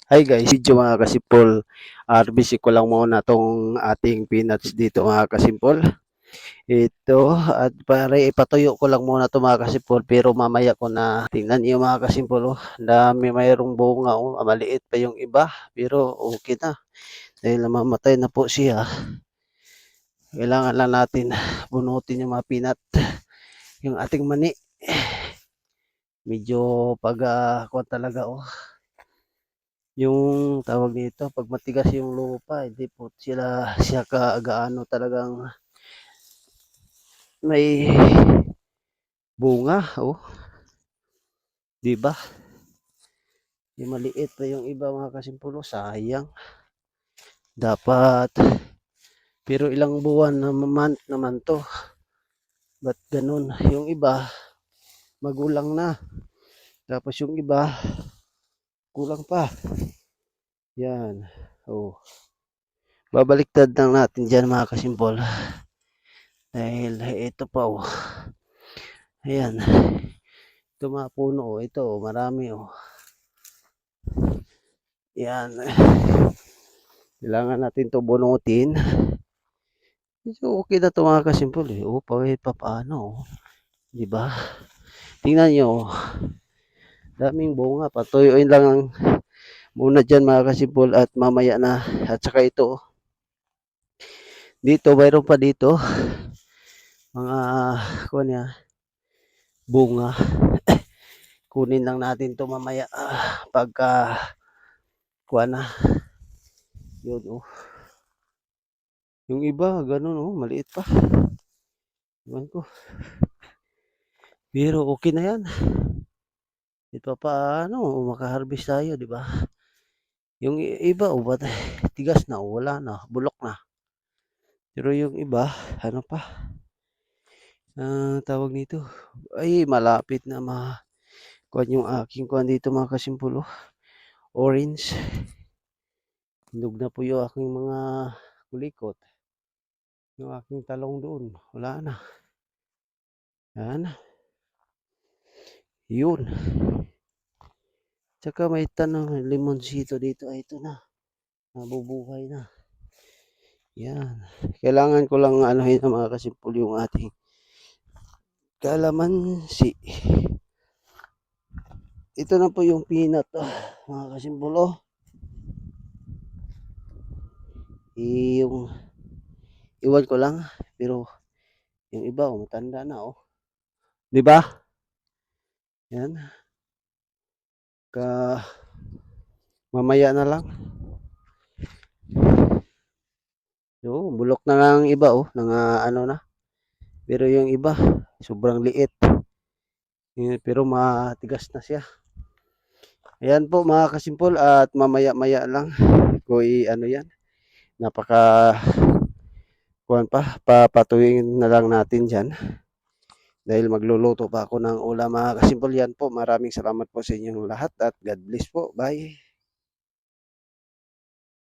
Hi guys, video mga kasimpol. RBC ko lang muna tong ating peanuts dito mga kasimpol. Ito, at para ipatuyo ko lang muna to mga kasimpol, pero mamaya ko na tingnan niyo mga kasimpol. Oh. Dami mayroong bunga, oh. Maliit pa yung iba, pero okay na. Dahil namamatay na po siya. Kailangan lang natin bunutin yung mga peanut. Yung ating mani. Medyo kuwan talaga, oh. Yung tawag nito, 'pag matigas yung lupa hindi po siya gaano talagang may bunga, oh, 'di ba? Yung maliit pa yung iba mga kasimpulo, sayang. Dapat pero ilang buwan na month naman 'to. Ba't gano'n? Yung iba magulang na, tapos yung iba kulang pa. 'Yan, oh. Babaliktad lang natin diyan mga kasimpol. Dahil ito pa, oh. Ayan. Ito mga puno, oh. Ito, oh, marami, oh. Yan. Kailangan natin 'to bunutin. Medyo okay na 'to mga kasimpol, eh. Oh, kahit papaano, oh. 'Di ba? Tingnan niyo, oh. Daming bunga. Patuyuin lang muna diyan mga kasimpol at mamaya na. At saka ito, oh. Dito, mayroon pa dito. Mga kuwan niya, bunga. Kunin lang natin 'to mamaya pagka kuwan na. Yun, oh. Yung iba, ganun, oh, maliit pa. Ewan ko. Pero okay na yan. Ito paano, maka-harvest tayo, di ba? Yung iba, oh, ba't tigas na, oh, wala na, bulok na. Pero yung iba, ano pa, tawag nito, ay malapit na kuwan yung aking kuwan dito mga kasimpulo. Orange. Hinog na po yung aking mga kulikot. Yung aking talong doon, wala na. Yan. Yun. Tsaka may tanong, limonsito dito. Ay, ito na. Nabubuhay na. Yan. Kailangan ko lang anuhin na mga kasimpul yung ating kalamansi. Ito na po yung peanut, mga kasimpul. Oh. Yung iwan ko lang. Pero yung iba, oh, matanda na. Oh. Di ba? Yan. Mamaya na lang. So, bulok na nga ang iba, oh. Ano na. Pero yung iba, sobrang liit. Pero matigas na siya. Ayan po mga kasimpol at mamaya-maya lang ko ano yan. Napaka kuwan pa, papatuyin na lang natin dyan. Dahil magluluto pa ako ng ulam mga kasimpol. Yan po, maraming salamat po sa inyong lahat at God bless po. Bye.